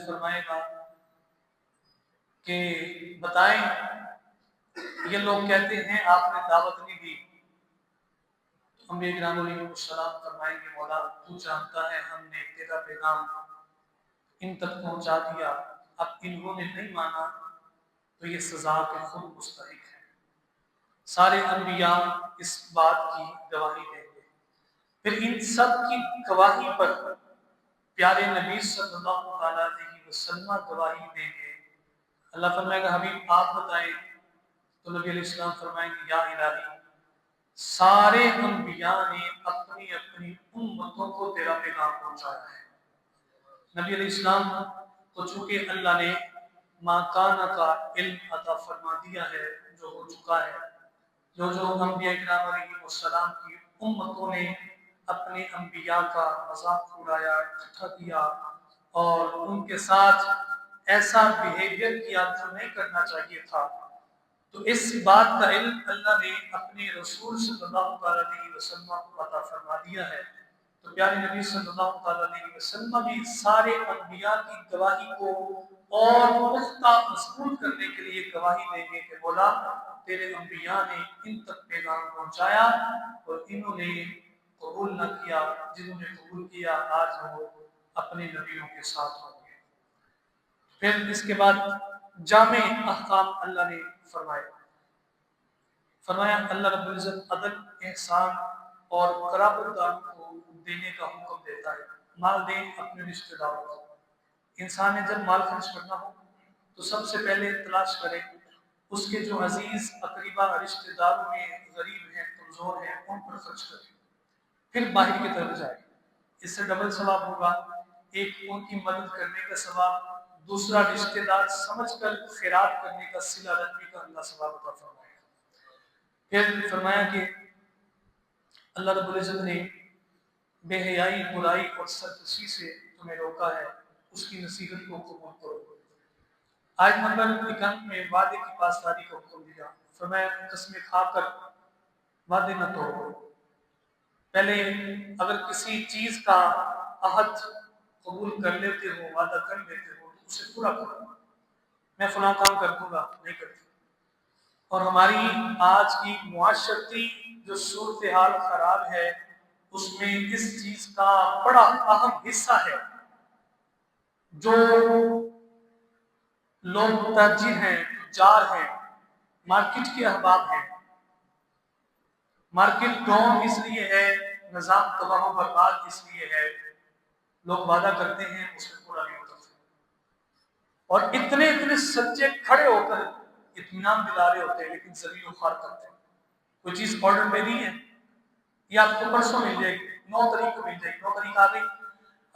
العزت فرمائے گا کہ بتائیں، یہ لوگ کہتے ہیں آپ نے دعوت نہیں دی. انبیاء کرام علیہ السلام فرمائیں گے مولا تو جانتا ہے ہم نے تیرا پیغام ان تک پہنچا دیا، اب انہوں نے نہیں مانا تو یہ سزا کے خود مستحق ہے. سارے انبیاء اس بات کی گواہی دیں گے. پھر ان سب کی گواہی پر پیارے نبی صلی اللہ علیہ وسلم گواہی دیں گے. اللہ فرمائے گا حبیب آپ بتائیں، تو نبی علیہ السلام فرمائیں گے یا الہی سارے انبیاء نے اپنی اپنی امتوں کو تیرا پیغام پہنچایا ہے. نبی علیہ السلام کو چونکہ اللہ نے ما کانا کا علم عطا فرما دیا ہے، جو ہو چکا ہے، جو انبیاء کرام علیہ السلام کی امتوں نے اپنے انبیاء کا مذاق اڑایا، اکٹھا کیا اور ان کے ساتھ ایسا بیہیویئر کیا جو نہیں کرنا چاہیے تھا، تو اس بات کا علم اللہ نے اپنے رسول صلی اللہ علیہ وسلم کو عطا فرما دیا ہے. تو پیارے نبی صلی اللہ علیہ وسلم بھی سارے انبیاء کی گواہی کو اور پختہ مضبوط کرنے کے لیے گواہی دیں گے کہ مولا تیرے انبیاء نے ان تک پیغام پہنچایا اور انہوں نے قبول نہ کیا. جنہوں نے قبول کیا آج وہ اپنے نبیوں کے ساتھ ہوں گے. پھر اس کے بعد جامع احکام اللہ نے فرمایا اللہ رب العزت عدل، احسان اور قرابت داروں کو دینے کا حکم دیتا ہے. مال دیں اپنے رشتہ داروں کو. انسان نے جب مال خرچ کرنا ہو تو سب سے پہلے تلاش کرے اس کے جو عزیز اقربا رشتہ داروں میں غریب ہیں، کمزور ہیں، ان پر خرچ کرے. پھر باہر کی طرف جائے، اس سے ڈبل ثواب ہوگا. ایک ان کی مدد کرنے کا ثواب، دوسرا رشتہ دار سمجھ کر خیرات کرنے کا، صلہ رحمی کا اللہ ثواب عطا فرمائے گا. پھر فرمایا کہ اللہ رب العزت نے بے حیائی، برائی اور سرکشی سے تمہیں روکا ہے، اس کی نصیحت کو قبول کرو. آیت نمبر 91 میں وعدے کی پاسداری کا حکم دیا. فرمایا قسمیں کھا کر وعدے نہ توڑو. پہلے اگر کسی چیز کا عہد قبول کر لیتے ہو، وعدہ کر لیتے ہو تو اسے پورا کرو. میں فلاں کام کر دوں گا، نہیں کرتے. اور ہماری آج کی معاشرتی جو صورتحال خراب ہے اس میں اس چیز کا بڑا اہم حصہ ہے. جو لوگ تاجر ہیں، تجار ہیں، مارکیٹ کے احباب ہیں. مارکیٹ ڈاؤن اس لیے ہے، نظام تباہ و برباد اس لیے ہے، لوگ وعدہ کرتے ہیں اس میں پورا نہیں ہوتا. اور اتنے سچے کھڑے ہو کر اطمینان دلا رہے ہوتے ہیں لیکن زمین و خوار کرتے ہیں. کوئی چیز آرڈر میں نہیں ہے، یہ آپ کو پرسوں مل جائے گی، 9 تاریخ کو مل جائے گی. 9 تاریخ آ گئی،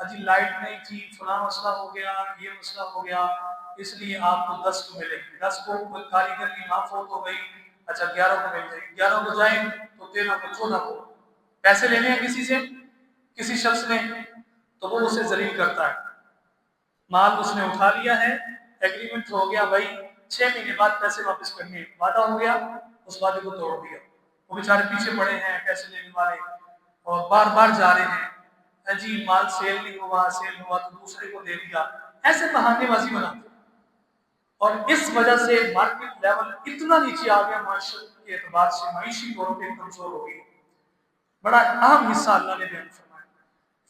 اجی لائٹ نہیں تھی، فلاں مسئلہ ہو گیا، یہ مسئلہ ہو گیا، اس لیے آپ کو 10 کو ملے گی. 10 کو کوئی کاریگر کی ماں فوت ہو گئی، اچھا 11 کو مل جائے گی. 11 کو جائیں تو 13 کو 14 کو. پیسے لینے ہیں کسی سے، کسی شخص نے، تو وہ اسے ذلیل کرتا ہے. مال اس نے اٹھا لیا ہے، ایگریمنٹ ہو گیا بھائی 6 مہینے بعد پیسے واپس کرنے، وعدہ ہو گیا، اس وعدے کو توڑ دیا. وہ بیچارے پیچھے پڑے ہیں پیسے لینے والے اور بار بار جا رہے ہیں، جی مال سیل نہیں ہوا، سیل ہوا تو دوسرے کو دے دیا. ایسے بہانے بازی بناتے. اور اس وجہ سے مارکیٹ لیول اتنا نیچے آ گیا، معاشرت کے اعتبار سے معاشی طور پہ کمزور ہو گئی. بڑا اہم حصہ اللہ نے بیان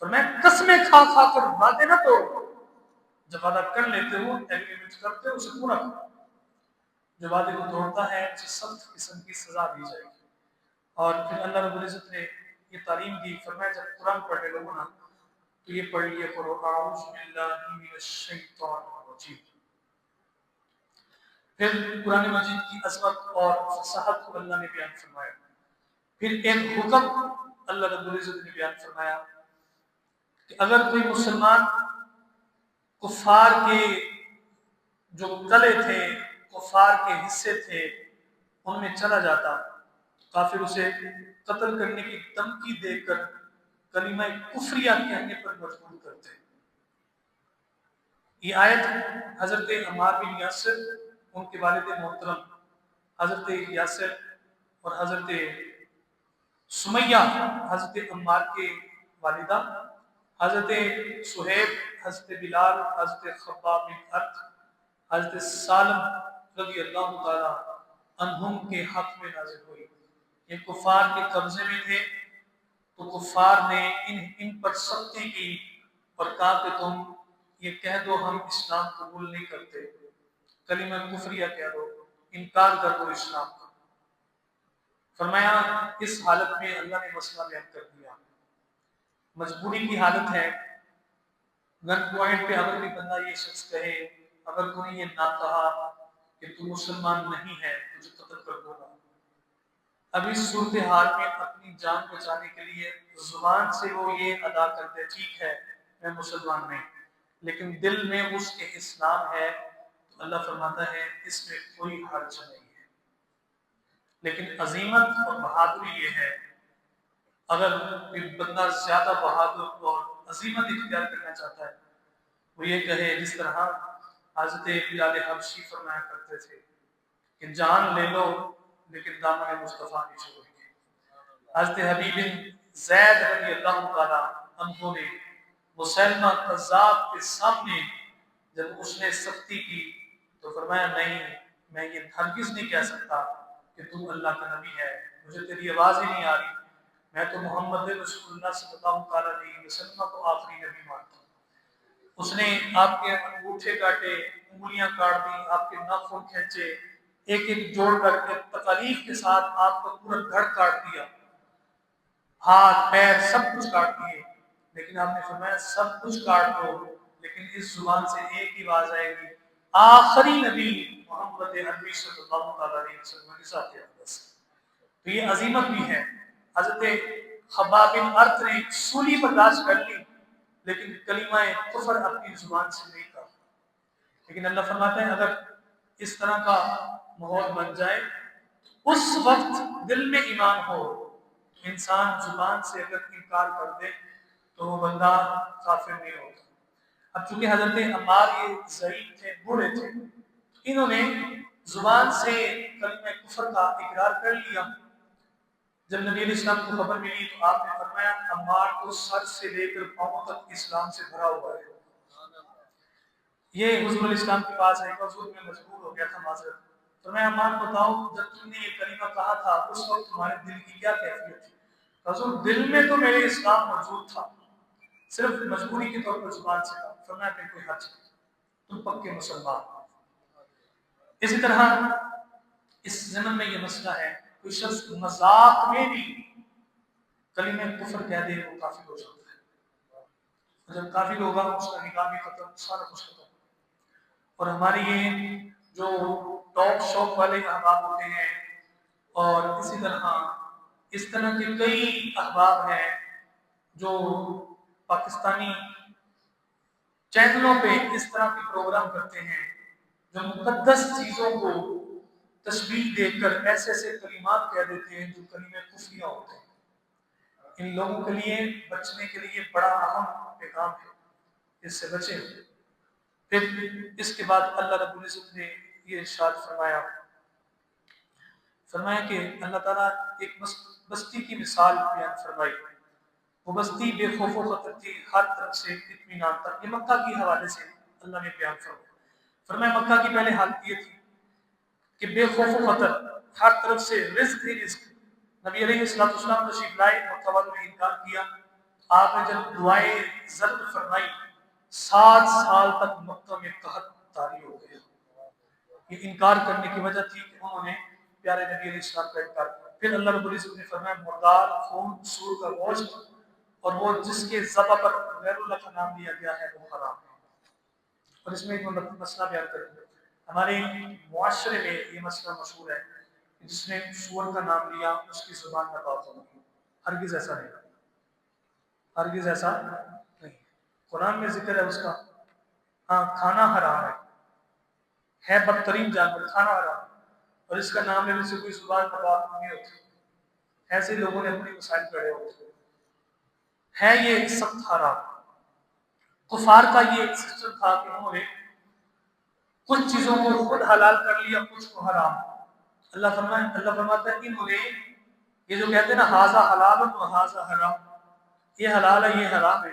فرمایا قسمیں کھا کھا کر وعدے نہ توڑو. جب وعدہ کر لیتے ہو، ایگریمنٹ کرتے ہو، اسے پورا کرو. جو وعدے کو توڑتا ہے اسے سخت قسم کی سزا دی جائے گی. اور پھر اللہ رب العزت نے یہ تعلیم دی. فرمایا جب قرآن پڑھنے لگو نا تو یہ پڑھ لیے کرو اعوذ باللہ من الشیطان الرجیم. پھر قرآن مجید کی عظمت اور فصاحت کو اللہ نے بیان فرمایا. پھر ایک حکم اللہ رب العزت نے بیان فرمایا کہ اگر کوئی مسلمان کفار کے جو قلعے تھے، کفار کے حصے تھے، ان میں چلا جاتا، کافر اسے قتل کرنے کی دھمکی دے کر کلمہ کفریہ کہنے پر مجبور کرتے. یہ آیت حضرت عمار بن یاسر، ان کے والد محترم حضرت یاسر اور حضرت سمیہ حضرت عمار کے والدہ، حضرت صہیب حضرت بلال، حضرت خباب بن ارت، حضرت سالم رضی اللہ تعالیٰ عنہم کے حق میں نازل ہوئی۔ یہ کفار کے قبضے میں تھے، تو کفار نے ان پر سختی کی اور کہا کہ تم یہ کہہ دو ہم اسلام قبول نہیں کرتے، کلمہ کفریہ کہہ دو، انکار کر دو اسلام کا۔ فرمایا اس حالت میں اللہ نے مسئلہ بیان کر دیا، مجبوری کی حالت ہے، گن پوائنٹ پہ اگر کوئی بندہ یہ شخص کہے، اگر کوئی یہ نہ کہا کہ تو مسلمان نہیں ہے تجھے قتل کر دوں گا، اب اس صورتحال میں اپنی جان بچانے کے لیے زبان سے وہ یہ ادا کرتے ٹھیک ہے میں مسلمان نہیں، لیکن دل میں اس کے اسلام ہے، تو اللہ فرماتا ہے اس میں کوئی حرج نہیں ہے۔ لیکن عظیمت اور بہادری یہ ہے، اگر کوئی بندہ زیادہ بہادر اور عظیمت اختیار کرنا چاہتا ہے، وہ یہ کہے جس طرح حضرت بلال حبشی فرمایا کرتے تھے کہ جان لے لو لیکن دامن مصطفیٰ نہیں چھوڑیں گے۔ حضرت حبیب بن زید رضی اللہ تعالیٰ عنہ نے مسلمہ کذاب کے سامنے جب اس نے سختی کی تو فرمایا نہیں، میں یہ ہرگز نہیں کہہ سکتا کہ تو اللہ کا نبی ہے، مجھے تیری آواز ہی نہیں آ رہی، میں تو محمد رسول اللہ صلی اللہ علیہ وسلم کو آخری نبی مانتا ہوں۔ اس نے آپ کے انگوٹھے کاٹے، انگلیاں کاٹ دی، آپ کے ناخن کھینچے، ایک ایک جوڑ کر کے تکالیف کے ساتھ آپ کا پورا گھڑ کاٹ دیا، ہاتھ پیر سب کچھ کاٹ دیے، لیکن آپ نے فرمایا سب کچھ کاٹ دو لیکن اس زبان سے ایک ہی آواز آئے گی، آخری نبی محمد عربی صلی اللہ علیہ وسلم کے ساتھ۔ تو یہ عظیمت بھی ہے۔ حضرت خباب بن ارت نے سولی برداشت کر لی لیکن کلمہ کفر اپنی زبان سے نہیں کہا، لیکن اللہ فرماتے ہیں اگر اس طرح کا ماحول بن جائے اس وقت دل میں ایمان ہو، انسان زبان سے اگر انکار کر دے تو وہ بندہ کافر نہیں ہوتا۔ اب چونکہ حضرت عمار یہ ضعیف تھے، بوڑھے تھے، انہوں نے زبان سے کلمہ کفر کا اقرار کر لیا۔ جب نبی علیہ السلام کو خبر ملی تو آپ نے فرمایا عمار کو سر سے لے کر پاؤں تک اسلام سے بھرا ہوا ہے۔ یہ حضور علیہ السلام کے پاس ہے، حضور میں مجبور ہو گیا تھا معذرت، تو میں عمار بتاؤ جب تم نے یہ کلمہ کہا تھا اس وقت تمہارے دل کی کیا کیفیت تھی؟ حضور دل میں تو میرے اسلام موجود تھا، صرف مجبوری کے طور پر زبان سے کہا۔ فرمایا پھر کوئی حرج نہیں، تم پکے مسلمان۔ اسی طرح اس زمن میں یہ مسئلہ ہے، کوئی شخص مذاق میں بھی کلمہ کفر کہہ دے وہ کافر ہو جاتا ہے، جب کافر ہوگا اس کا نکاح بھی ختم، سارا کچھ ختم۔ اور ہماری یہ جو ٹاک شوق والے احباب ہوتے ہیں اور اسی طرح اس طرح کے کئی احباب ہیں جو پاکستانی چینلوں پہ اس طرح کے پروگرام کرتے ہیں، جو مقدس چیزوں کو تشبیہ دے کر ایسے ایسے کلمات کہہ دیتے ہیں جو کلمے کفریہ ہوتے ہیں۔ ان لوگوں کے لیے بچنے کے لیے بڑا اہم پیغام ہے، اس سے بچیں۔ پھر اس کے بعد اللہ رب العزت نے یہ ارشاد فرمایا کہ اللہ تعالیٰ ایک بستی کی مثال بیان فرمائی، وہ بستی بے خوف و خطر تھی، ہر طرف سے اطمینان تھا۔ یہ مکہ کے حوالے سے اللہ نے بیان فرمایا مکہ کی پہلے حالت یہ تھی کہ بے خوف و خطر، ہر طرف سے رزق ہی رزق۔ نبی علیہ السلام تشریف لائے، مکہ والوں نے انکار کیا، آپ نے جب دعائیں ضرب فرمائی 7 سال تک مکہ میں قحط طاری ہو گیا۔ یہ انکار کرنے کی وجہ تھی کہ انہوں نے پیارے نبی علیہ السلام کا انکار کیا۔ پھر اللہ رب العزت نے فرمایا مردار خون، سور کا گوشت اور وہ جس کے ذبح پر غیر اللہ کا نام لیا گیا ہے وہ حرام ہے۔ اور اس میں ایک مسئلہ بیان کریں، ہمارے معاشرے میں یہ مسئلہ مشہور ہے کہ جس نے سور کا نام لیا اس کی زبان کا پاک ہونا، ہرگز ایسا نہیں، ہرگز ایسا نہیں۔ قرآن میں ذکر ہے اس کا، ہاں کھانا حرام ہے بدترین جانور، کھانا حرام ہے، اور اس کا نام لینے سے کوئی زبان کا پاک نہیں ہوتی، ایسے لوگوں نے اپنی مسائل کھڑے ہوتے ہے، یہ سخت حرام۔ کفار کا یہ سسٹم تھا کہ انہوں نے کچھ چیزوں کو خود حلال کر لیا، کچھ کو حرام۔ اللہ فرماتا ہے انہوں نے یہ جو کہتے ہیں نا ھذا حلال و ھذا حرام، یہ حلال ہے یہ حرام ہے،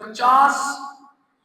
50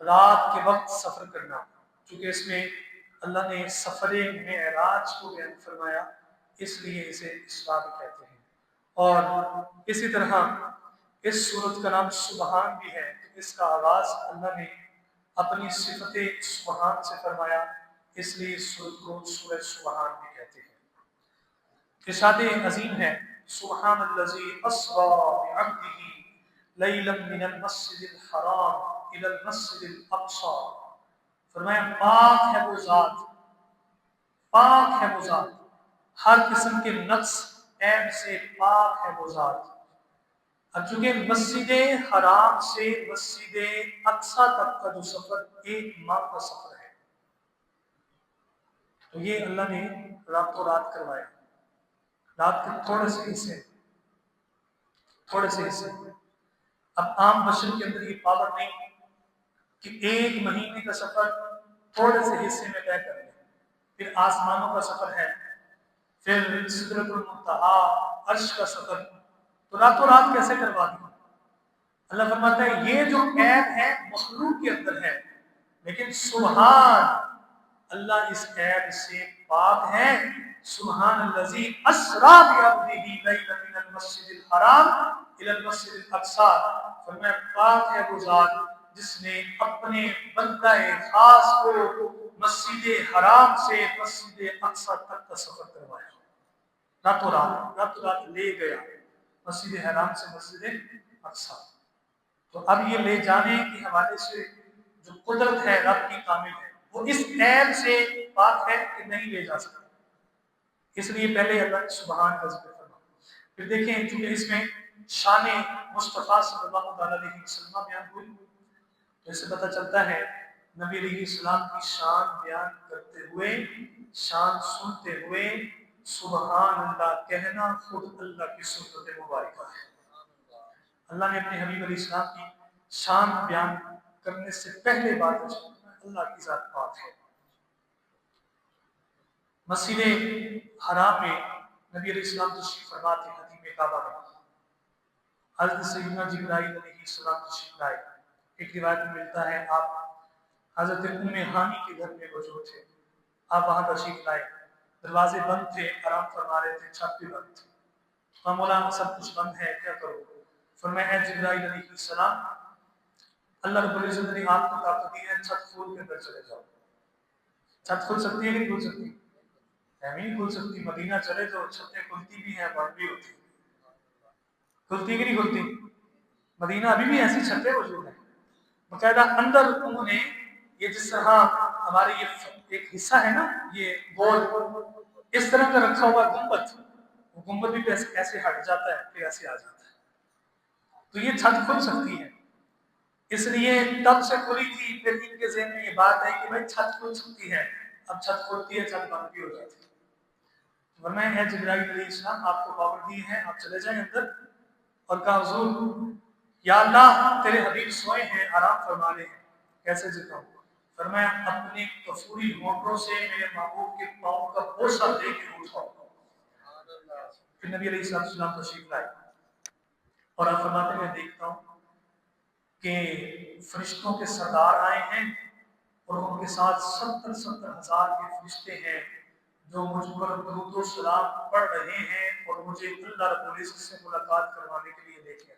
رات کے وقت سفر کرنا، چونکہ اس میں اللہ نے سفر معراج کو بیان فرمایا، اس لیے اسے اسراء بھی کہتے ہیں۔ اور اسی طرح اس سورت کا نام سبحان بھی ہے، اس کا آغاز اللہ نے اپنی صفت سبحان سے فرمایا، اس لیے اس سورت کو سورہ سبحان بھی کہتے ہیں۔ ارشاد عظیم ہے، سبحان الذی اسری بعبدہ لیلا من المسجد الحرام الی المسجد الاقصی، فرمایا پاک ہے وہ ذات، پاک ہے وہ ذات، ہر قسم کے نقص عیب سے پاک ہے وہ ذات۔ اب چونکہ مسجد حرام سے مسجد اقصی تک کا جو سفر 1 ماہ کا سفر ہے، تو یہ اللہ نے راتوں رات کروایا، رات کے تھوڑے سے حصے۔ اب عام بشر کے اندر یہ پاور نہیں کہ 1 مہینے کا سفر تھوڑے سے حصے میں طے کر لیں۔ پھر آسمانوں کا سفر ہے، پھر سدرۃ المنتہی، عرش کا سفر، تو راتوں رات کیسے کروا دیا؟ اللہ فرماتا ہے یہ جو عیب ہے مخلوق کے اندر ہے، لیکن سبحان اللہ اس عیب سے پاک ہے۔ سبحان الذی اسری بعبدہ لیلا من المسجد الحرام الی المسجد الاقصی، فرمایا پاک ہے وہ ذات جس نے اپنے بندہ خاص کو مسجد حرام سے مسجد اقصی تک کا سفر کروایا، راتوں رات لے گیا مسجد حرام سے مسجد اقصی۔ تو اب یہ لے جانے کے حوالے سے جو قدرت ہے رب کی کامل ہے، وہ اس عیب سے پاک ہے کہ نہیں لے جا سکتا، اس لیے پہلے اللہ نے سبحان کا ذکر کرنا۔ پھر دیکھیں چونکہ اس میں شان مصطفیٰ صلی اللہ علیہ وسلم بیان ہوئی، تو اس سے پتہ چلتا ہے نبی علیہ السلام کی شان بیان کرتے ہوئے، شان سنتے ہوئے سبحان اللہ کہنا خود اللہ کی سنت مبارکہ ہے۔ اللہ نے اپنے حبیب علیہ السلام کی شان بیان کرنے سے پہلے بات اللہ کی ذات پاک ہے۔ مسجد حرام میں نبی علیہ السلام تشریف فرما تھے، حدیث کعبہ میں حضرت سیدنا جبرائیل علیہ السلام تشریف لائے۔ ایک روایت میں ملتا ہے آپ حضرت ام ہانی کے گھر میں موجود تھے، آپ وہاں تشریف لائے، دروازے بند تھے، آرام فرما رہے تھے، چھت بھی بند تھی۔ مولا سب کچھ بند ہے، کیا کرو؟ فرمایا اے جبرائیل علیہ السلام، اللہ رب العزت نے آپ کو طاقت دی ہے، چھت کھول کے اندر چلے جاؤ۔ چھت کھل سکتی ہے کہ نہیں کھل سکتی؟ نہیں کھل سکتی، مدینہ چلے جاؤ، چھتیں کھلتی بھی ہیں، بند بھی ہوتی، کھلتی کہ نہیں کھلتی؟ مدینہ ابھی بھی ایسی چھتیں موجود ہیں، باقاعدہ اندر انہوں نے یہ جس طرح ہمارے یہ ایک حصہ ہے نا یہ گول، اس طرح کا رکھا ہوا گنبد، وہ گنبد بھی ایسے ہٹ جاتا ہے پھر ایسے آ جاتا ہے، تو یہ چھت کھل سکتی ہے، اس لیے تب سے کھلی تھی۔ پھر ان کے ذہن میں یہ بات ہے کہ بھائی چھت کھل سکتی ہے، اب چھت کھلتی ہے چھت بند بھی ہو جاتی ہے۔ ورنہ ہے جبرائیل علیہ السلام آپ کو پاور دی ہے، آپ چلے جائیں اندر، اور کہا حضور یا اللہ تیرے حبیب سوئے ہیں، آرام فرما رہے ہیں، کیسے جتاؤں؟ فرمایا اپنے کفوری ہونٹوں سے میرے محبوب کے پاؤں کا بوسہ دے کے اٹھاؤ۔ پھر نبی علیہ السلام تشریف لائے اور آپ فرماتے ہیں میں دیکھتا ہوں کہ فرشتوں کے سردار آئے ہیں اور ان کے ساتھ 70 ہزار کے فرشتے ہیں جو مجھ پر درود و سلام پڑھ رہے ہیں اور مجھے اللہ رب العزت سے ملاقات کروانے کے لیے لے کے آئے۔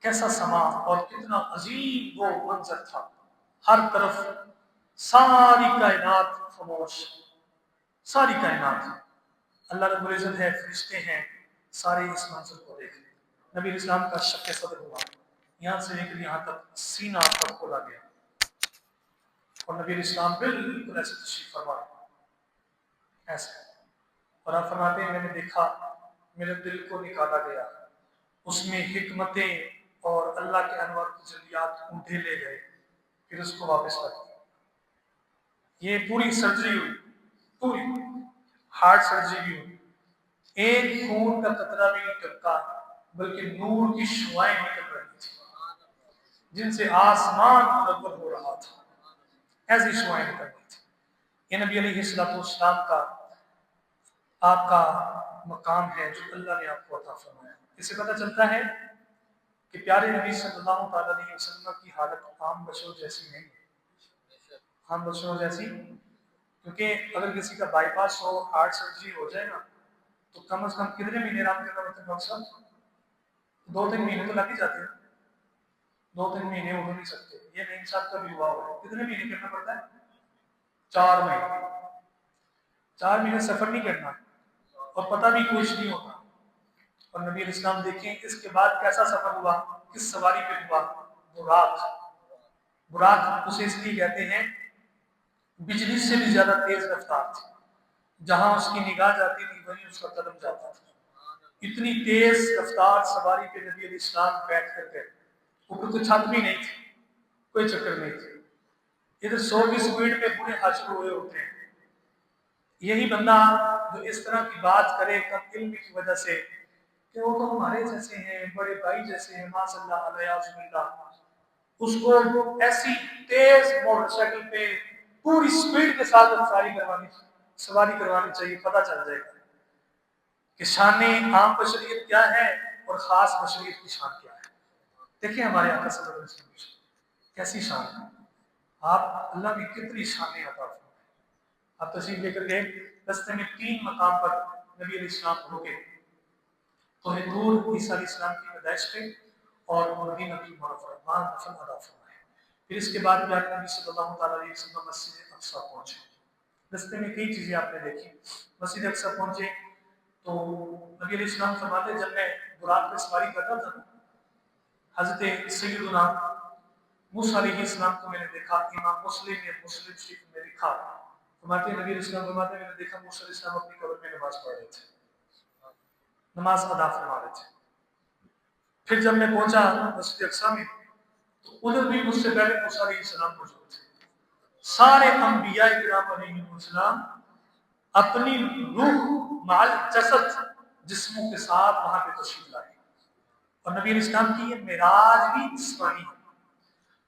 کیسا سما اور کتنا عظیم وہ منظر تھا، ہر طرف ساری کائنات خاموش، ساری کائنات، اللہ رب العزت ہے، فرشتے ہیں، سارے اس منظر کو دیکھ رہے۔ نبی علیہ السلام کا شق صدر ہوا، یہاں سے لے کر یہاں تک سینہ آپ کا کھولا گیا اور نبی علیہ السلام بالکل ایسے تشریف فرما ایسے، اور آپ فرماتے ہیں میں نے دیکھا میرے دل کو نکالا گیا، اس میں حکمتیں اور اللہ کے انوار تجلیات اونٹے لے گئے، پھر اس کو واپس کر دیا۔ یہ پوری سرجری ہوئی، پوری ہارٹ سرجری بھی ہوئی، ایک خون کا قطرہ بھی نہیں ٹپکا، بلکہ نور کی شعائیں نکل رہی تھی جن سے آسمان منور ہو رہا تھا، ایسی شعائیں نکل رہی تھی۔ یہ نبی علیہ السلام کا آپ کا مقام ہے جو اللہ نے آپ کو عطا فرمایا۔ اس سے پتہ چلتا ہے کہ پیارے نبی صلی اللہ علیہ وسلم کی حالت عام بشروں جیسی نہیں ہے، عام بشروں جیسی، کیونکہ اگر کسی کا بائی پاس ہو، ہارٹ سرجری ہو جائے نا، تو کم از کم کتنے مہینے آرام کرنا پڑتا ہے ڈاکٹر صاحب؟ 2-3 مہینے تو لگ ہی جاتے ہیں، 2-3 مہینے ہو نہیں سکتے، یہ نہیں صاحب کا بھی ہوا ہوا ہے، کتنے مہینے کرنا پڑتا ہے؟ 4 مہینے، 4 مہینے سفر نہیں کرنا اور پتہ بھی کچھ نہیں ہوتا۔ اور نبی علیہ السلام دیکھیں اس کے بعد کیسا سفر ہوا، کس سواری پہ ہوا؟ براق۔ براق اسے اس لیے کہتے ہیں بجلی سے بھی زیادہ تیز رفتار تھی، جہاں اس کی نگاہ جاتی تھی وہیں اس کا قدم جاتا تھا، اتنی تیز رفتار سواری پہ نبی علیہ السلام بیٹھ کر گئے، اوپر تو چھت بھی نہیں تھی، کوئی چکر نہیں تھی، ادھر 100 کی سپیڈ پہ پورے حشر ہوئے ہوتے ہیں۔ یہی بندہ جو اس طرح کی بات کرے کم علم کی وجہ سے کہ وہ تو ہمارے جیسے ہیں، بڑے بھائی جیسے ہیں، ماشاء اللہ علیہ وسلم، اس کو ایسی تیز موٹر سائیکل پہ پوری سپیڈ کے ساتھ سواری کروانی چاہیے، پتہ چل جائے گا کہ شان عام بشریت کیا ہے اور خاص بشریت کی شان کیا ہے۔ دیکھیں ہمارے آقا صلی اللہ علیہ وسلم کی کیسی شان ہے، آپ اللہ نے کتنی شانیں عطا فرمائیں۔ آپ تشریف لے کر گئے، رستے میں 3 مقام پر نبی علیہ السلام رکے، تو حضور عیسیٰ علیہ السلام کی پیدائش پہ اور مدینہ کی منورہ نفل ادا فرمائے۔ پھر اس کے بعد پیارے نبی صلی اللہ علیہ وسلم مسجد اقصیٰ پہنچے، رستے میں کئی چیزیں آپ نے دیکھی۔ مسجد اقصیٰ پہنچے تو نبی علیہ السلام فرماتے جب میں براق پہ سواری کرتا تھا، حضرت سیدنا موسیٰ علیہ السلام کو میں نے دیکھا، امام مسلم نے مسلم شریف میں لکھا، فرماتے نبی علیہ السلام فرماتے میں نے دیکھا موسیٰ علیہ السلام اپنی قبر میں نماز پڑھ رہے تھے، نماز ادا فرما رہے تھے۔ پھر جب میں پہنچا مسجد اقصیٰ میں تو ادھر بھی مجھ سے پہلے موسیٰ علیہ السلام موجود تھے۔ سارے انبیاء کرام علیہ السلام اپنی روح مال جسد جسموں کے ساتھ وہاں پہ تشریف لائے، اور نبی علیہ السلام کی یہ معراج بھی جسمانی ہے۔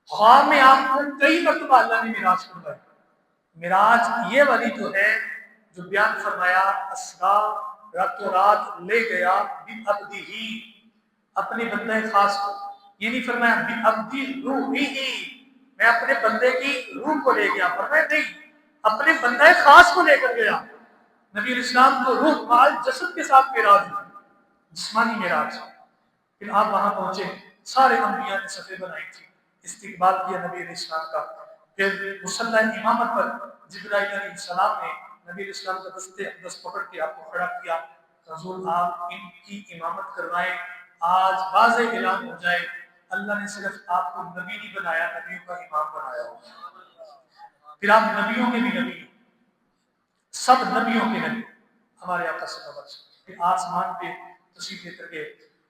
خواب میں آپ کو کئی مرتبہ اللہ نے معراج کروائی، معراج یہ والی جو ہے جو بیان فرمایا اسرا راتوں رات لے گیا بعبدہ ہی، اپنے بندے خاص کو، یہ نہیں فرمایا بعبدی روحی ہی، میں اپنے بندے کی روح کو لے گیا، فرمایا نہیں اپنے بندے خاص کو لے کر گیا۔ نبی علیہ السلام کو روح مال جسد کے ساتھ معراج ہوئی، جسمانی معراج۔ پھر آپ وہاں پہنچے، سارے انبیاء نے صفیں بنائی تھی، استقبال کیا نبی علیہ السلام کا۔ پھر مصلی امامت پر جبرائیل علیہ السلام نے نبی علیہ السلام کا دست اقدس پکڑ کے آپ کو کھڑا کیا، حضور آپ ان کی امامت کروائیں، آج واضح اعلان ہو جائے اللہ نے صرف آپ کو نبی نہیں بنایا، نبیوں کا امام بنایا ہو۔ پھر آپ نبیوں کے بھی نبی، سب نبیوں کے نبی ہمارے آقا صلی اللہ علیہ وسلم۔ پھر آسمان پہ تشریف لے کر گئے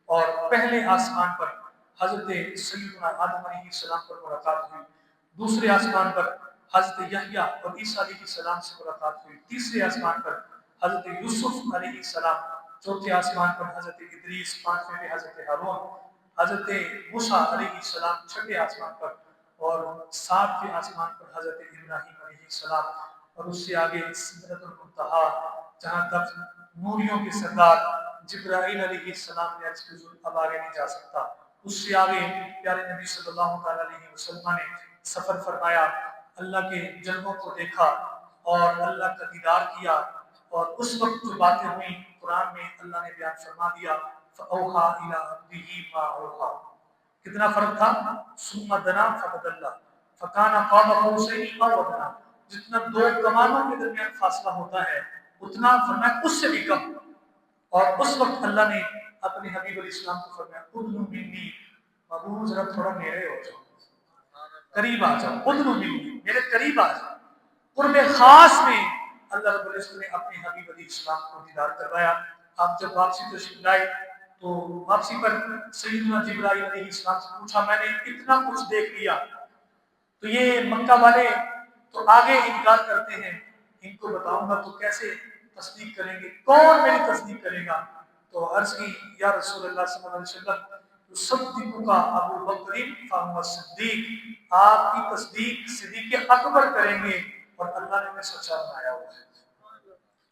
اور پہلے آسمان پر حضرت سیدنا آدم علیہ السلام پر ملاقات ہوئی، دوسرے آسمان پر حضرت یحییٰ اور عیسیٰ علیہ السلام سے ملاقات ہوئی، تیسرے آسمان پر حضرت یوسف علیہ السلام، چوتھے آسمان پر حضرت ادریس، پانچویں پہ حضرت ہارون، حضرت موسیٰ علیہ السلام چھٹے آسمان پر، اور ساتویں آسمان پر حضرت ابراہیم علیہ السلام، اور اس سے آگے سدرۃ المنتہا جہاں تک نوریوں کے سردار جبرائیل علیہ السلام نے عرض کی حضور اب آگے نہیں جا سکتا۔ اس سے آگے پیارے نبی صلی اللہ علیہ وسلم نے سفر فرمایا، اللہ کے جلووں کو دیکھا اور اللہ کا دیدار کیا، اور اس وقت جو باتیں ہوئیں قرآن میں اللہ نے بیان فرما دیا، فَأَوْحَىٰ إِلَىٰ عَبْدِهِ مَا أَوْحَىٰ، کتنا فرق تھا، ثُمَّ دَنَا فَتَدَلَّىٰ فَكَانَ قَابَ قَوْسَيْنِ أَوْ أَدْنَىٰ، جتنا 2 کمانوں کے درمیان فاصلہ ہوتا ہے اتنا فرمایا اس سے بھی کم، اور اس وقت اللہ نے اپنے حبیب علیہ السلام کو فرمایا ادنو منی، بابو ذرا تھوڑا میرے ہو جاؤ، قریب آ جاؤ، ادنو منی میرے قریب آ جاؤ۔ قرب خاص میں اللہ رب العزت نے اپنے حبیب علیہ السلام کو دیدار کروایا۔ آپ جب واپسی تشریف لائے تو واپسی پر سیدنا جبرائیل علیہ السلام سے پوچھا میں نے اتنا کچھ دیکھ لیا، تو یہ مکہ والے تو آگے انکار کرتے ہیں، ان کو بتاؤں گا تو کیسے تصدیق کریں گے، کون میری تصدیق کرے گا؟ تو عرض کی یا رسول اللہ صلی اللہ علیہ وسلم صدیق کا ابو بکر فہو صدیق، آپ کی تصدیق صدیق اکبر کریں گے اور اللہ نے انہیں سچا بنایا ہوا ہے۔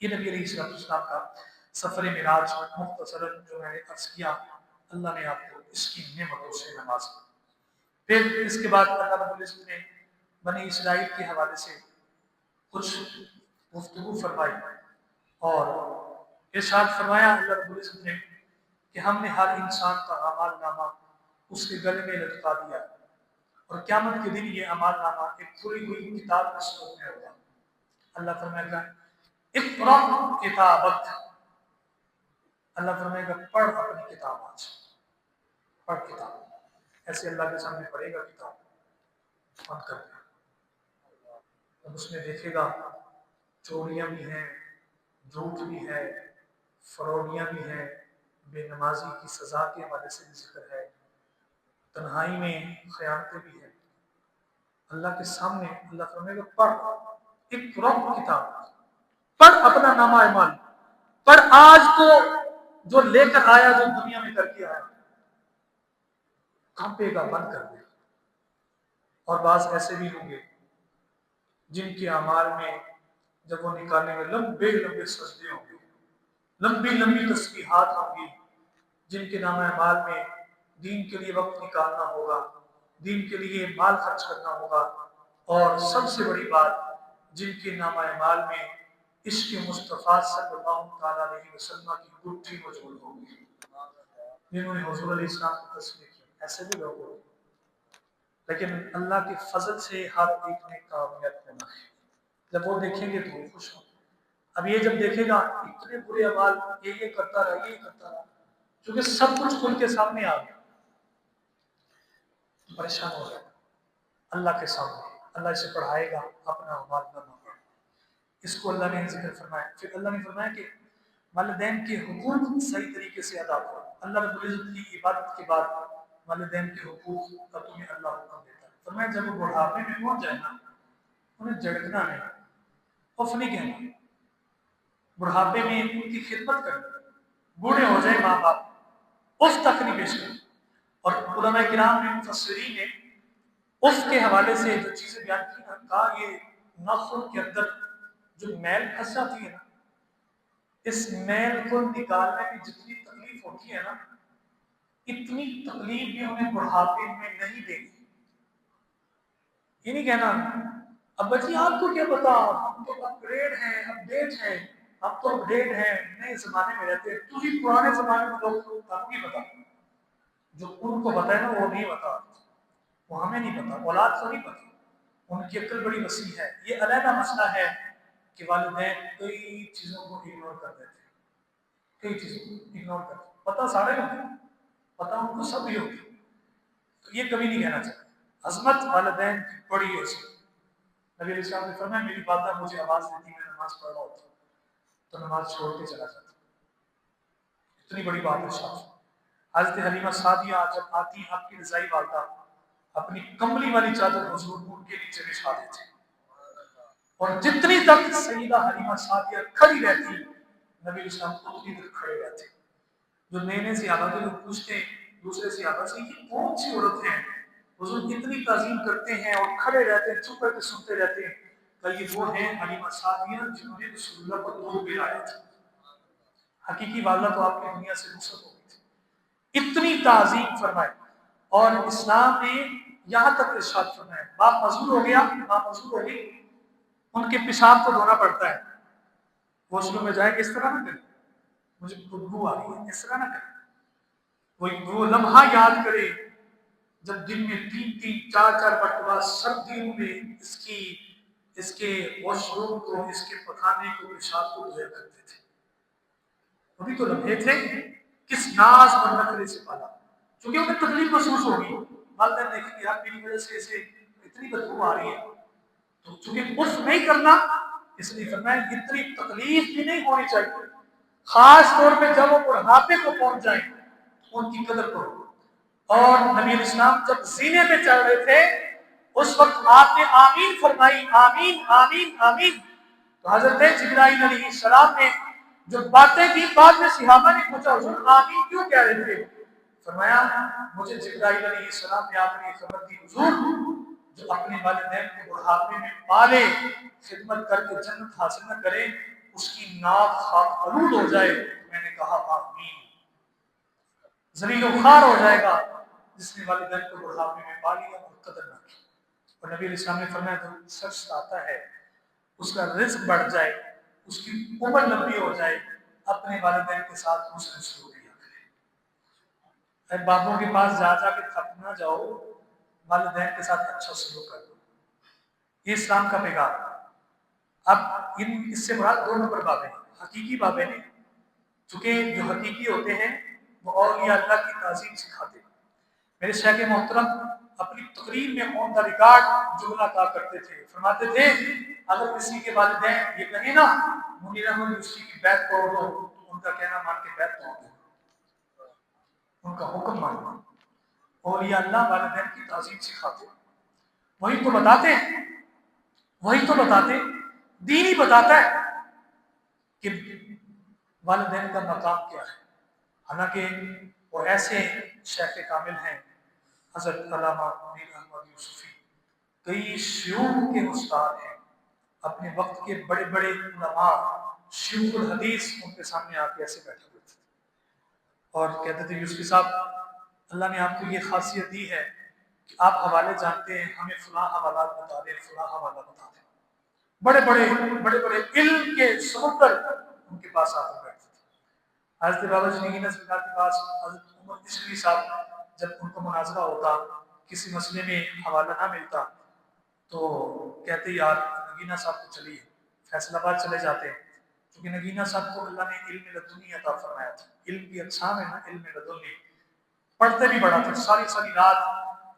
یہ نبی علیہ السلام کا سفر معراج مختصراً جو میں نے عرض کیا، اللہ نے آپ کو اس کی نعمتوں سے نواز۔ پھر اس کے بعد اللہ رب العزت نے بنی اسرائیل کے حوالے سے کچھ گفتگو فرمائی اور ارشاد فرمایا اللہ رب العزت نے کہ ہم نے ہر انسان کا اعمال نامہ اس کے گلے میں لٹکا دیا اور قیامت کے دن یہ اعمال نامہ ایک کھلی ہوئی کتاب کی صورت میں ہوگا۔ اللہ فرمائے گا اقرأ کتابک، اللہ فرمائے گا پڑھ اپنی کتاب، آج پڑھ کتاب، ایسے اللہ کے سامنے پڑھے گا کتاب بند کر کے، اب اس میں دیکھے گا چوریاں بھی ہیں، جھوٹ بھی ہے، فروڈیاں بھی ہیں، بے نمازی کی سزا کے حوالے سے بھی ذکر ہے، تنہائی میں خیانتیں بھی ہیں۔ اللہ کے سامنے اللہ فرمائے گا پڑھ اقرأ کتاب، پڑھ اپنا نامہ اعمال، پڑھ آج تو جو لے کر آیا، جو دنیا میں کر کے آیا، کانپے گا، بند کر دے۔ اور بعض ایسے بھی ہوں گے جن کے اعمال میں جب وہ نکالنے میں لمبے لمبے سجدے ہوں گے، لمبی لمبی تسبیحات ہوں گی، جن کے نام اعمال میں دین کے لیے وقت نکالنا ہوگا، دین کے لیے مال خرچ کرنا ہوگا، اور سب سے بڑی بات جن کے نام اعمال میں عشق مصطفیٰ صلی اللہ تعالیٰ علیہ وسلم کی گٹھی موجود ہوگی، جنہوں نے حضور علیہ السلام کو تصویر کی، ایسے بھی لوگ ہوگے۔ لیکن اللہ کے فضل سے ہر ایک نے کامیاب ہونا ہے، جب وہ دیکھیں گے تو وہ خوش ہوں گے۔ اب یہ جب دیکھے گا اتنے برے اعمال، یہ کرتا رہا، یہ کرتا رہا، کیونکہ سب کچھ ان کے سامنے آ گیا، پریشان ہو گیا اللہ کے سامنے۔ اللہ اسے پڑھائے گا اپنا اعمال نامہ، اس کو اللہ نے ذکر فرمایا۔ پھر اللہ نے فرمایا کہ والدین کے حقوق صحیح طریقے سے ادا کرو۔ اللہ رب العزت کی عبادت کے بعد والدین کے حقوق کا تمہیں اللہ حکم دیتا ہے۔ فرمایا جب وہ بڑھاپے میں پہنچ جائے نا، انہیں جھڑکنا نہیں، اف نہیں کہنا، بڑھاپے میں ان کی خدمت کرنا، بوڑھے ہو جائے ماں باپ، اف تک نہیں پیش کرنا۔ اور علماء کرام نے، مفسرین نے اف کے حوالے سے جو چیزیں بیان کی نا، کہا یہ ناخن کے اندر جو میل پھنس جاتی ہے نا، اس میل کو نکالنے میں جتنی تکلیف ہوتی ہے نا، اتنی تکلیف بھی انہیں بڑھاپے میں نہیں دے گی۔ یہ نہیں کہنا ابا جی آپ کو کیا پتا، ہم تو اپ گریڈ ہیں، اپ ڈیٹ ہیں، ہم تو اپ ڈیٹ ہیں، نئے زمانے میں رہتے ہیں، تو ہی پرانے زمانے میں لوگ آپ نہیں پتا، جو ان کو پتا ہے نا وہ نہیں پتا، وہ ہمیں نہیں پتا، اولاد کو نہیں پتا، ان کی عقل بڑی وسیع ہے۔ یہ علیحدہ مسئلہ ہے کہ والدین کئی چیزوں کو اگنور کر دیتے ہیں، کئی چیزوں کو اگنور کرتے ہیں، پتہ سارے ہوتے ہیں، پتہ ان کو سب ہی ہوتی ہے، تو یہ کبھی نہیں کہنا چاہتے۔ عظمت والدین کی بڑی حیثیت۔ نبی علیہ السلام نے فرمایا میری والدہ مجھے آواز دیتی میں نماز پڑھ رہا ہوتا تو نماز چھوڑ کے چلا جاتا، اتنی بڑی بات ہے شاہ۔ حضرت حلیمہ سعدیہ جب آتی آپ کی رضائی والدہ اپنی کملی والی چادر حضور ان کے نیچے بچھا دیتے، اور جتنی تک سیدہ حلیمہ سعدیہ کھڑی رہتی نبی علیہ السلام اتنی دیر کھڑے رہتے۔ جو نئے نئے صحابہ کے لوگ پوچھتے ہیں دوسرے صحابہ سے کہ کون سی عورت ہے حضور اتنی تعظیم کرتے ہیں اور کھڑے رہتے ہیں، چپ کر کے سنتے رہتے ہیں، کہ یہ وہ ہیں حلیمہ سعدیہ جنہوں نے رسول اللہ کو دودھ پلایا تھا۔ حقیقی والدہ تو آپ کی دنیا سے رخصت ہو گئی تھی، اتنی تعظیم فرمائی۔ اور اسلام نے یہاں تک ارشاد فرمایا باپ معذور ہو گیا، ماں معذور ہو گئی، ان کے پیشاب کو دھونا پڑتا ہے، واش روم میں جائیں گے اس طرح نہ کریں، مجھے بدبو آ رہی ہے، اس طرح نہ کریں۔ وہ لمحہ یاد کرے جب دن میں 3-4 مرتبہ سردیوں میں اس کے واش روم کو، اس کے پخانے کو، پیشاب کو دھویا کرتے تھے۔ ابھی تو لمحے تھے، کس ناز اور نخرے سے پالا، چونکہ انہیں تکلیف محسوس ہوگی، والدین دیکھیں گے میری وجہ سے اسے اتنی بدبو آ رہی ہے، تو چونکہ عرف نہیں کرنا اس لیے فرمایا اتنی تکلیف بھی نہیں ہونی چاہیے، خاص طور پہ جب وہ بڑھاپے کو پہنچ جائیں ان کی قدر کرو۔ اور نبی علیہ السلام جب سینے پہ چڑھ رہے تھے اس وقت آپ نے آمین فرمائی، آمین آمین آمین، تو حضرت جبرائیل علیہ السلام نے جو باتیں کی، بعد میں صحابہ نے پوچھا حضور آمین کیوں کہہ رہے تھے؟ فرمایا مجھے جبرائیل علیہ السلام نے آپ نے خبر دی حضور جو اپنے والدین کو بڑھاپے میں پالے، خدمت کر کے جنت حاصل نہ کرے، اس کی ناک خاک آلود ہو جائے۔ میں نے کہا آمین۔ ذلیل و خوار ہو جائے گا جس نے والدین کو بڑھاپے میں پا لیا اور قدر نہ کی۔ اور نبی علیہ السلام نے فرمایا جو شخص آتا ہے اس کا رزق بڑھ جائے، اس کی عمر لمبی ہو جائے، اپنے والدین کے ساتھ حسن سلوک کیا کرے۔ اے باپوں کے پاس جا جا کے تھک نہ جاؤ، والدین کے ساتھ اچھا سلوک کرو، یہ اسلام کا پیغام ہے۔ اب اس سے مراد دو نمبر بابیں، حقیقی بابیں نہیں، چونکہ جو حقیقی ہوتے ہیں وہ اولیاء اللہ کی تعظیم سکھاتے ہیں۔ میرے شیخ محترم اپنی تقریر میں آن دا ریکارڈ جملہ کہا کرتے تھے، فرماتے تھے اگر کسی کے والدین یہ کہیں نا منیر احمد یوسفی کی بیعت توڑ دو، تو ان کا کہنا مان کے بیعت توڑ دو، ان کا حکم ماننا۔ اولیاء اللہ والدین کی تعظیم سکھاتے ہیں، وہی تو بتاتے ہیں، وہی تو بتاتے ہیں، دین ہی بتاتا ہے کہ والدین کا مقام کیا ہے۔ حالانکہ وہ ایسے شیخ کامل ہیں حضرت علامہ منیر احمد یوسفی، کئی شیوخ کے استاد ہیں، اپنے وقت کے بڑے بڑے علماء شیوخ الحدیث ان کے سامنے آ کے ایسے بیٹھے ہوئے تھے اور کہتے تھے یوسفی صاحب اللہ نے آپ کو یہ خاصیت دی ہے کہ آپ حوالے جانتے ہیں، ہمیں فلاں حوالات بتا دیں، فلاں حوالہ بتا دیں۔ بڑے بڑے علم کے سمندر ان کے پاس آ کر بیٹھتے تھے۔ حضرت بابا جی نگینہ سرکار کے پاس حضرت عمر دشوی صاحب جب ان کو مناظرہ ہوتا، کسی مسئلے میں حوالہ نہ ملتا تو کہتے یار نگینہ صاحب کو چلیے فیصل آباد چلے جاتے ہیں، کیونکہ نگینہ صاحب کو اللہ نے علم لدنی عطا فرمایا تھا۔ علم کی اقسام ہے نا، علم لدنی، پڑھتے بھی بڑا تھا، ساری ساری رات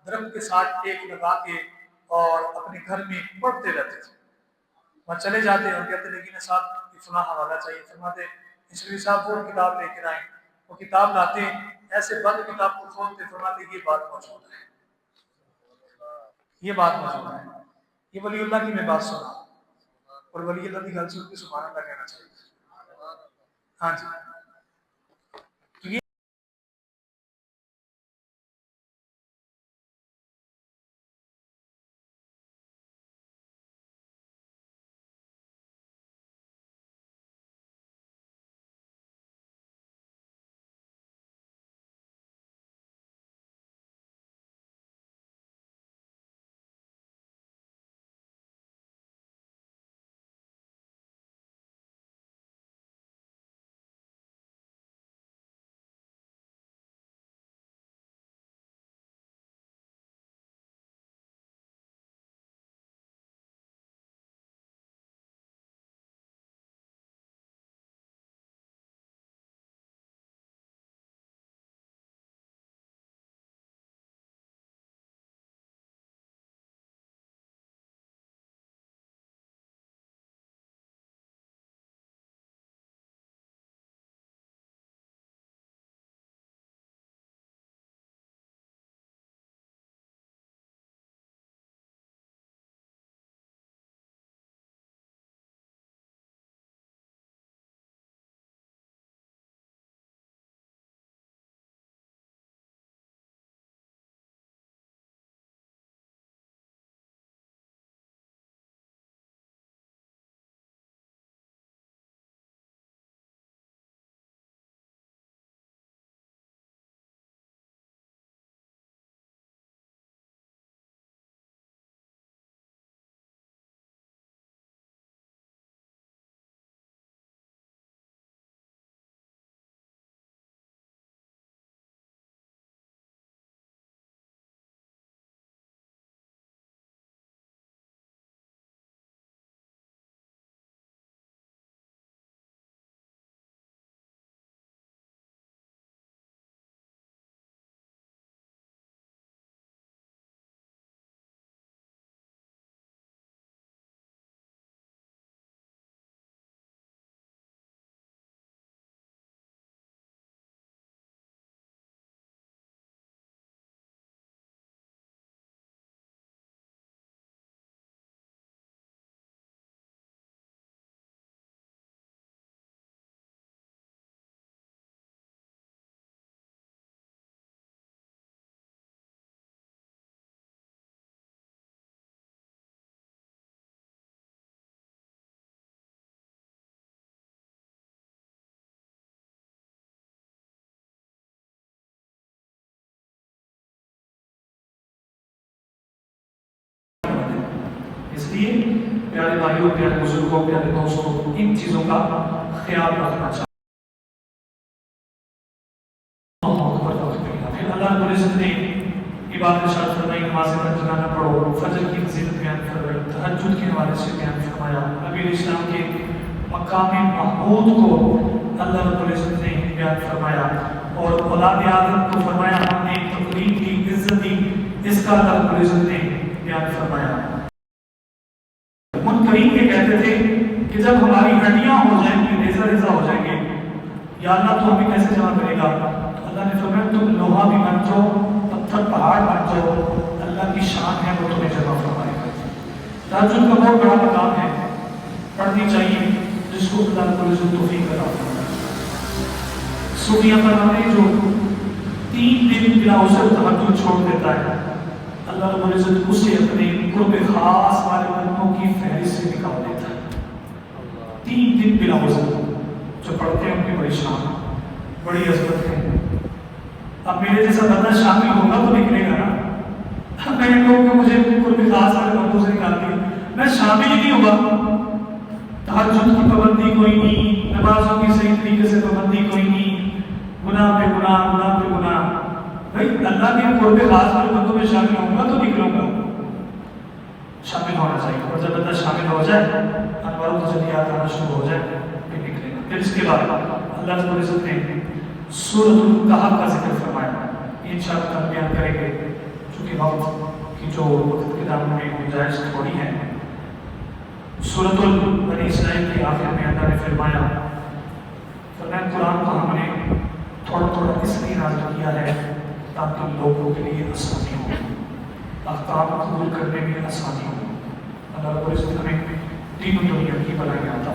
درخت کے ساتھ ٹیک لگا کے اور اپنے گھر میں پڑھتے رہتے تھے۔ وہاں چلے جاتے اور کہتے نگینہ صاحب کی فلاں حوالہ چاہیے، فرماتے اسوی صاحب وہ کتاب لے کر آئیں، وہ کتاب لاتے ایسے بند کتاب کو کھولتے، فرماتے یہ بات موجود ہے، یہ بات موجود ہے، یہ ولی اللہ کی میں بات سنا، اور ولی اللہ کی گل سن کے سبحان اللہ کہنا چاہیے۔ ہاں جی۔ لیے پیارے بھائیوں، پیارے بزرگوں، پیارے دوستوں، ان چیزوں کا خیال رکھنا چاہیے۔ پھر اللہ رب العزت نے عبادت ارشاد فرمائی، نماز تہجد پڑھو، فجر کی فضیلت بیان فرمائی، تہجد کے حوالے سے بیان فرمایا، نبی علیہ السلام کے مقام محمود کو اللہ رب العزت نے بیان فرمایا، اور اولاد آدم کو فرمایا ہم نے تقریب کی، عزت دی، اس کا اللہ رب العزت نے بیان فرمایا۔ منکرین یہ کہتے تھے کہ جب ہماری ہڈیاں ہو جائیں گی، ریزہ ریزہ ہو جائیں گے، یا اللہ تو ہمیں کیسے جمع کرے گا؟ اللہ نے فرمایا تم لوہا بھی بن جاؤ، پتھر پہاڑ بن جاؤ، اللہ کی شان ہے وہ تمہیں جمع فرمائے گا۔ تہجد کا بہت بڑا مقام ہے، پڑھنی چاہیے، جس کو اللہ رب العزت توفیق عطا فرمائے۔ صوفیہ فرماتے ہیں جو 3 دن بلا عذر تہجد چھوڑ دیتا ہے، اللہ رب العزت اسے اپنے قرب خاص والے بندوں کی فہرست سے نکال دیتا ہے۔ 3 دن بلا عذر جو پڑھتے ہیں ان کی بڑی شان، بڑی عظمت ہے۔ اب میرے جیسا بندہ شامل ہوگا تو نکلے گا نا، میں نے کہوں کہ مجھے قرب خاص والے بندوں سے نکال دیا، میں شامل ہی نہیں ہوگا۔ تہجد کی پابندی کوئی نہیں، نمازوں کی صحیح طریقے سے پابندی کوئی نہیں، گناہ پہ گناہ، گناہ پہ گناہ۔ بھائی اللہ کے قرب خاص والے بندوں میں شامل ہوں گا تو نکلوں گا، شامل ہونا چاہیے۔ اور جب بندہ شامل ہو جائے، انواروں کو جلیات آنا شروع ہو جائے، پھر نکلے گا۔ پھر اس کے بعد اللہ رب العزت نے سورۃ الکہف کا ذکر فرمایا، انشاءاللہ کل بیان کریں گے، چونکہ وقت کی جو وقت کے دامن میں گنجائش تھوڑی ہے۔ سورۃ بنی اسرائیل کے آخر میں اللہ نے فرمایا قرآن کو ہم نے تھوڑا تھوڑا اس لیے نازل کیا ہے تاکہ لوگوں کے لیے آسانی ہو، احکام قبول کرنے میں آسانی ہو۔ اللہ رب العزت ہمیں دین و دنیا کی بھلائیاں عطا